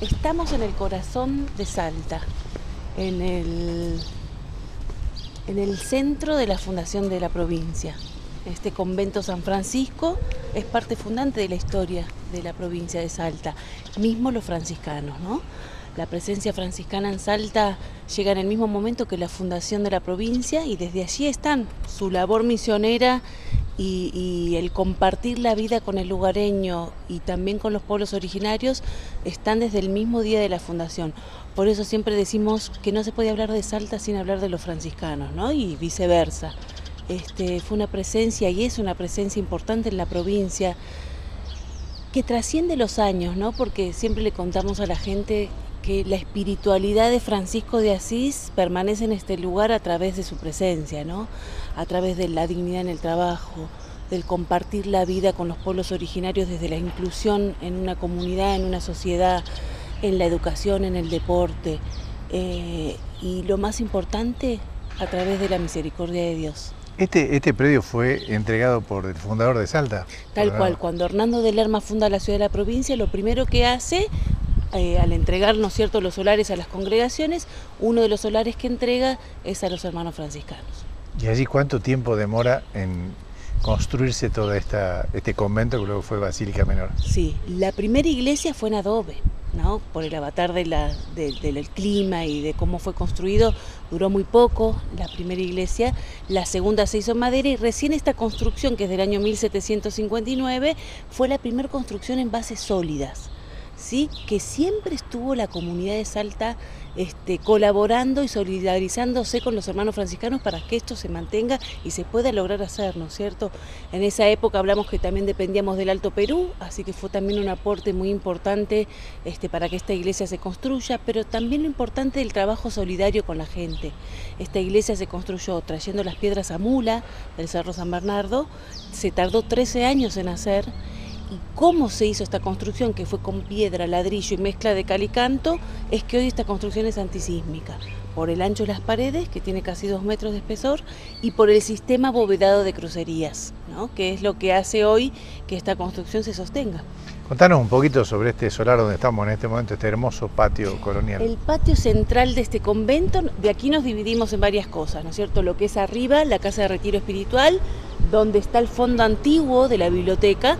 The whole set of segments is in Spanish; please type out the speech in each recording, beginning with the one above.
Estamos en el corazón de Salta, en el centro de la fundación de la provincia. Este convento San Francisco es parte fundante de la historia de la provincia de Salta, mismo los franciscanos, ¿no? La presencia franciscana en Salta llega en el mismo momento que la fundación de la provincia y desde allí están su labor misionera y el compartir la vida con el lugareño y también con los pueblos originarios están desde el mismo día de la fundación. Por eso siempre decimos que no se puede hablar de Salta sin hablar de los franciscanos, ¿no? Y viceversa. Fue una presencia y es una presencia importante en la provincia que trasciende los años, ¿no? Porque siempre le contamos a la gente que la espiritualidad de Francisco de Asís permanece en este lugar a través de su presencia, ¿no? A través de la dignidad en el trabajo, del compartir la vida con los pueblos originarios desde la inclusión en una comunidad, en una sociedad, en la educación, en el deporte y lo más importante, a través de la misericordia de Dios. Este predio fue entregado por el fundador de Salta. Tal cual, cuando Hernando de Lerma funda la ciudad de la provincia, lo primero que hace, al entregar, ¿no es cierto?, los solares a las congregaciones, uno de los solares que entrega es a los hermanos franciscanos. ¿Y allí cuánto tiempo demora en construirse todo este convento que luego fue Basílica Menor? Sí, la primera iglesia fue en adobe, ¿no? Por el avatar del clima y de cómo fue construido, duró muy poco la primera iglesia, la segunda se hizo en madera y recién esta construcción, que es del año 1759, fue la primera construcción en bases sólidas, ¿sí? Que siempre estuvo la comunidad de Salta colaborando y solidarizándose con los hermanos franciscanos para que esto se mantenga y se pueda lograr hacer, ¿no es cierto? En esa época hablamos que también dependíamos del Alto Perú, así que fue también un aporte muy importante para que esta iglesia se construya, pero también lo importante del trabajo solidario con la gente. Esta iglesia se construyó trayendo las piedras a mula del Cerro San Bernardo, se tardó 13 años en hacer. Y cómo se hizo esta construcción, que fue con piedra, ladrillo y mezcla de cal y canto, es que hoy esta construcción es antisísmica, por el ancho de las paredes, que tiene casi 2 metros de espesor, y por el sistema abovedado de crucerías, ¿no? Que es lo que hace hoy que esta construcción se sostenga. Contanos un poquito sobre este solar donde estamos en este momento, este hermoso patio colonial. El patio central de este convento, de aquí nos dividimos en varias cosas, ¿no es cierto? Lo que es arriba, la casa de retiro espiritual, donde está el fondo antiguo de la biblioteca.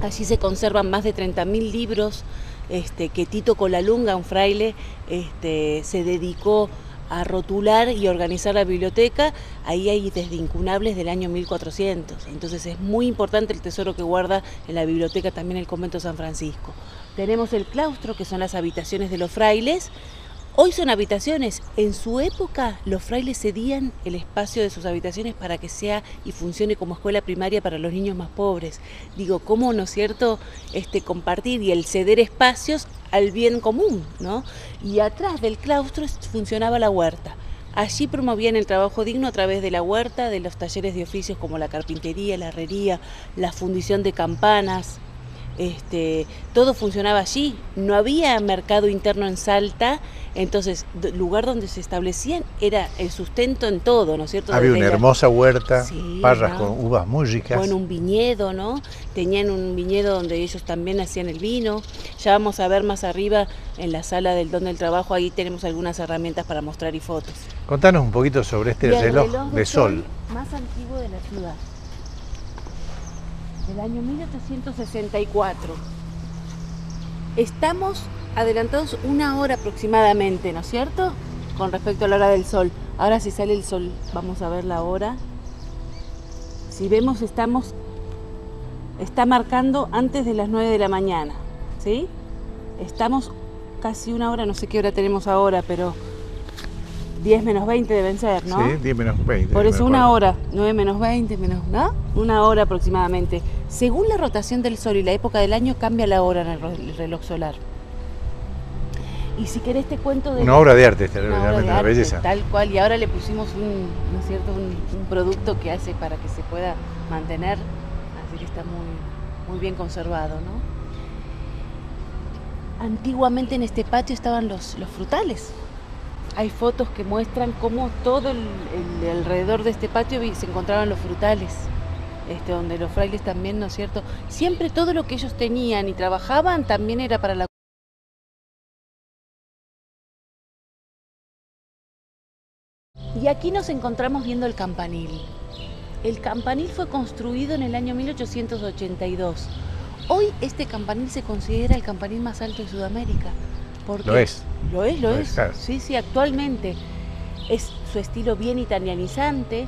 Allí se conservan más de 30.000 libros que Tito Colalunga, un fraile, se dedicó a rotular y organizar la biblioteca. Ahí hay desde incunables del año 1400. Entonces es muy importante el tesoro que guarda en la biblioteca también el convento San Francisco. Tenemos el claustro, que son las habitaciones de los frailes. Hoy son habitaciones. En su época los frailes cedían el espacio de sus habitaciones para que sea y funcione como escuela primaria para los niños más pobres. Digo, ¿cómo, no es cierto?, compartir y el ceder espacios al bien común, ¿no? Y atrás del claustro funcionaba la huerta. Allí promovían el trabajo digno a través de la huerta, de los talleres de oficios como la carpintería, la herrería, la fundición de campanas. Todo funcionaba allí, no había mercado interno en Salta, entonces el lugar donde se establecían era el sustento en todo, ¿no es cierto? Había una hermosa huerta, sí, parras, ¿no?, con uvas muy ricas. Bueno, un viñedo, ¿no? Tenían un viñedo donde ellos también hacían el vino. Ya vamos a ver más arriba en la sala del Don del Trabajo, ahí tenemos algunas herramientas para mostrar y fotos. Contanos un poquito sobre este reloj de sol más antiguo de la ciudad, del año 1864. Estamos adelantados 1 hora aproximadamente, ¿no es cierto?, con respecto a la hora del sol. Ahora si sale el sol, vamos a ver la hora. Si vemos, está marcando antes de las 9 de la mañana, ¿sí? Estamos casi 1 hora, no sé qué hora tenemos ahora, pero 10 menos 20 deben ser, ¿no? Sí, 10 menos 20. Por eso 1 hora, 9 menos 20, ¿no? 1 hora aproximadamente. Según la rotación del sol y la época del año, cambia la hora en el reloj solar. Y si querés te cuento de... Una obra de arte, realmente una belleza. Tal cual, y ahora le pusimos ¿no es cierto?, un producto que hace para que se pueda mantener, así que está muy bien conservado, ¿no? Antiguamente en este patio estaban los frutales. Hay fotos que muestran cómo todo el alrededor de este patio se encontraban los frutales, donde los frailes también, ¿no es cierto? Siempre todo lo que ellos tenían y trabajaban también era para la Y aquí nos encontramos viendo el campanil. El campanil fue construido en el año 1882. Hoy este campanil se considera el campanil más alto de Sudamérica. Porque Lo es. Lo es. Claro. Sí, sí, actualmente. Es su estilo bien italianizante.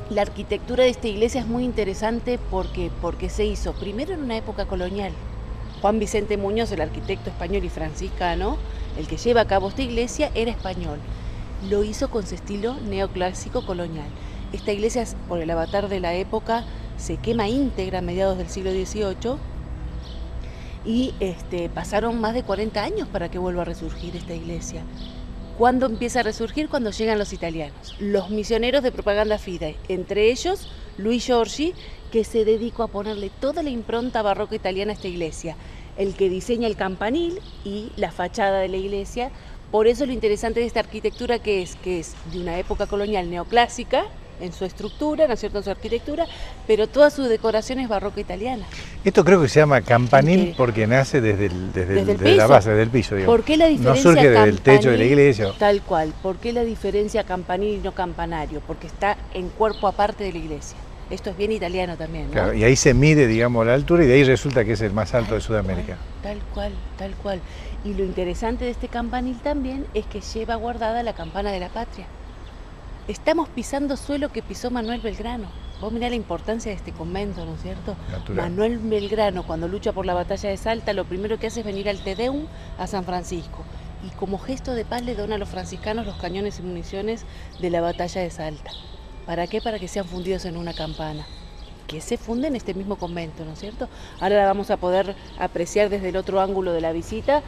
La arquitectura de esta iglesia es muy interesante porque se hizo primero en una época colonial. Juan Vicente Muñoz, el arquitecto español y franciscano, el que lleva a cabo esta iglesia, era español. Lo hizo con su estilo neoclásico colonial. Esta iglesia, por el avatar de la época, se quema íntegra a mediados del siglo XVIII y pasaron más de 40 años para que vuelva a resurgir esta iglesia. ¿Cuándo empieza a resurgir? Cuando llegan los italianos, los misioneros de Propaganda Fidei, entre ellos Luis Giorgi, que se dedicó a ponerle toda la impronta barroca italiana a esta iglesia, el que diseña el campanil y la fachada de la iglesia. Por eso lo interesante de esta arquitectura que es de una época colonial neoclásica en su estructura, ¿no es cierto?, en su arquitectura, pero toda su decoración es barroca italiana. Esto creo que se llama campanil porque nace desde la base, desde el piso, digamos. ¿Por qué la diferencia? No surge desde el techo de la iglesia. Tal cual. ¿Por qué la diferencia campanil y no campanario? Porque está en cuerpo aparte de la iglesia. Esto es bien italiano también, ¿no? Claro, y ahí se mide, digamos, la altura y de ahí resulta que es el más alto de Sudamérica. Tal cual. Y lo interesante de este campanil también es que lleva guardada la campana de la patria. Estamos pisando suelo que pisó Manuel Belgrano. Vos mirá la importancia de este convento, ¿no es cierto? Natural. Manuel Belgrano, cuando lucha por la batalla de Salta, lo primero que hace es venir al Te Deum a San Francisco. Y como gesto de paz le dona a los franciscanos los cañones y municiones de la batalla de Salta. ¿Para qué? Para que sean fundidos en una campana, que se funde en este mismo convento, ¿no es cierto? Ahora la vamos a poder apreciar desde el otro ángulo de la visita.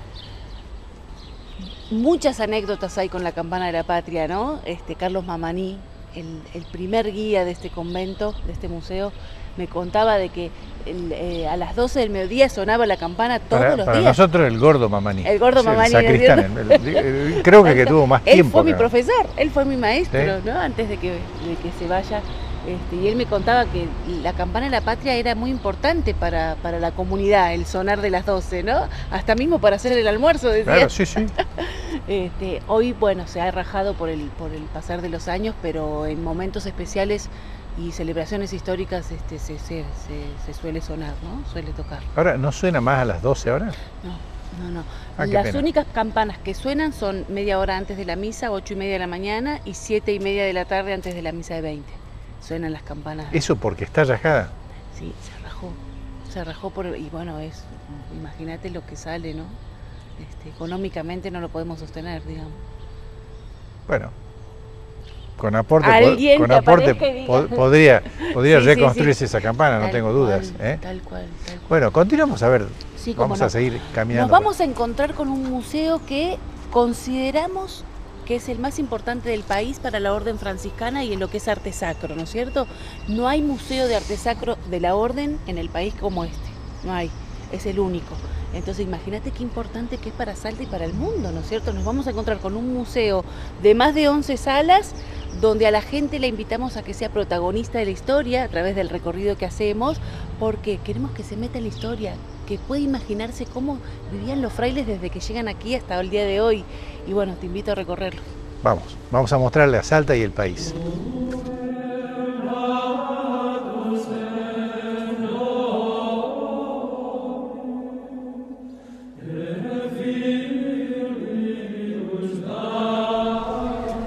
Muchas anécdotas hay con la campana de la patria, ¿no? Carlos Mamaní, el primer guía de este convento, de este museo, me contaba de que a las 12 del mediodía sonaba la campana todos los días. Para nosotros el gordo Mamaní. El gordo Mamaní. El sacristán, creo que tuvo más tiempo. Él fue mi profesor, él fue mi maestro, ¿sí? ¿No? Antes de que se vaya. Y él me contaba que la campana de la patria era muy importante para la comunidad, el sonar de las 12, ¿no? Hasta mismo para hacer el almuerzo, decía. Claro, sí. Hoy, bueno, se ha rajado por el pasar de los años, pero en momentos especiales y celebraciones históricas se suele sonar, ¿no? Suele tocar. Ahora, ¿no suena más a las 12 ahora? No. Ah, las únicas campanas que suenan son media hora antes de la misa, 8:30 de la mañana, y 7:30 de la tarde antes de la misa de 20. Suenan las campanas. ¿Eso porque está rajada? Sí, se rajó y bueno, imagínate lo que sale, ¿no? Económicamente no lo podemos sostener, digamos. Bueno, con aporte podría reconstruirse esa campana, no tengo dudas. Tal cual. Bueno, continuamos a ver, sí, vamos a seguir caminando. Nos vamos a encontrar con un museo que consideramos que es el más importante del país para la orden franciscana y en lo que es arte sacro, ¿no es cierto? No hay museo de arte sacro de la orden en el país como este, no hay, es el único. Entonces imagínate qué importante que es para Salta y para el mundo, ¿no es cierto? Nos vamos a encontrar con un museo de más de 11 salas, donde a la gente la invitamos a que sea protagonista de la historia a través del recorrido que hacemos, porque queremos que se meta en la historia, que pueda imaginarse cómo vivían los frailes desde que llegan aquí hasta el día de hoy. Y bueno, te invito a recorrerlo. Vamos a mostrarle a Salta y el país.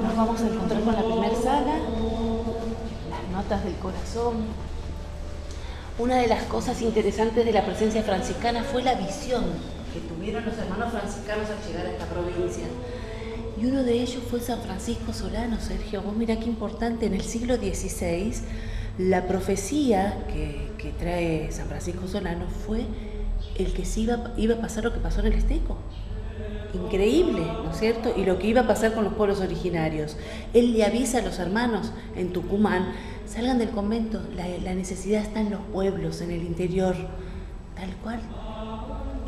Nos vamos a encontrar con la primera sala, las notas del corazón. Una de las cosas interesantes de la presencia franciscana fue la visión que tuvieron los hermanos franciscanos al llegar a esta provincia. Y uno de ellos fue San Francisco Solano, Sergio. Vos mirá qué importante, en el siglo XVI, la profecía que trae San Francisco Solano fue el que iba a pasar lo que pasó en el Esteco. Increíble, ¿no es cierto? Y lo que iba a pasar con los pueblos originarios. Él le avisa a los hermanos en Tucumán: salgan del convento, la necesidad está en los pueblos, en el interior, tal cual.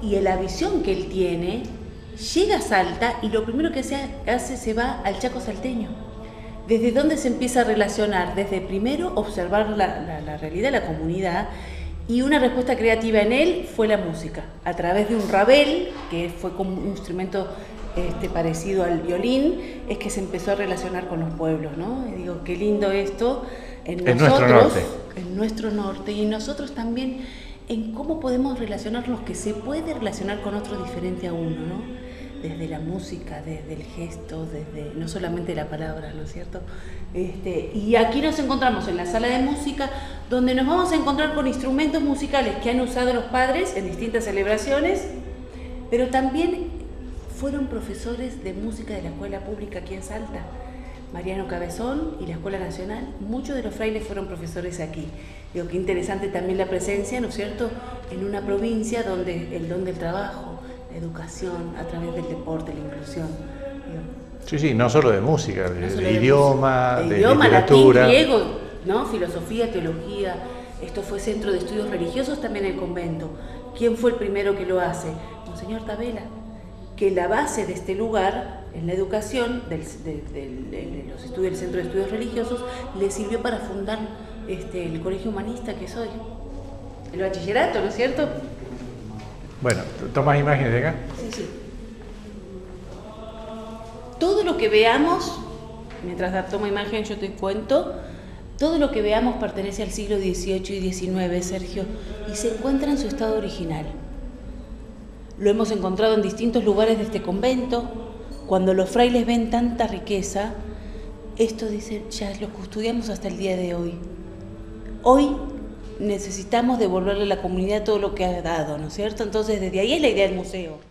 Y la visión que él tiene, llega a Salta y lo primero que hace se va al Chaco salteño. ¿Desde dónde se empieza a relacionar? Desde primero observar la realidad, la comunidad, y una respuesta creativa en él fue la música, a través de un rabel, que fue como un instrumento parecido al violín, es que se empezó a relacionar con los pueblos, ¿no? Y digo, qué lindo esto en nosotros, en nuestro norte, y nosotros también en cómo podemos relacionarnos, que se puede relacionar con otro diferente a uno, ¿no? Desde la música, desde el gesto, desde no solamente la palabra, ¿no es cierto? Y aquí nos encontramos en la sala de música, donde nos vamos a encontrar con instrumentos musicales que han usado los padres en distintas celebraciones, pero también fueron profesores de música de la escuela pública aquí en Salta, Mariano Cabezón y la Escuela Nacional. Muchos de los frailes fueron profesores aquí. Digo, qué interesante también la presencia, ¿no es cierto?, en una provincia donde el don del trabajo, la educación, a través del deporte, la inclusión. Sí, sí, no solo de música, de idioma, de literatura. Latín, griego, ¿no? Filosofía, teología. Esto fue centro de estudios religiosos también el convento. ¿Quién fue el primero que lo hace? Monseñor Tabela, que la base de este lugar, en la educación, de los estudios del Centro de Estudios Religiosos, le sirvió para fundar el colegio humanista que soy. El bachillerato, ¿no es cierto? Bueno, ¿tomas imágenes de acá? Sí, sí. Todo lo que veamos, mientras tomo imagen yo te cuento, todo lo que veamos pertenece al siglo XVIII y XIX, Sergio, y se encuentra en su estado original. Lo hemos encontrado en distintos lugares de este convento. Cuando los frailes ven tanta riqueza, esto dicen, ya lo custodiamos hasta el día de hoy. Hoy necesitamos devolverle a la comunidad todo lo que ha dado, ¿no es cierto? Entonces, desde ahí es la idea del museo.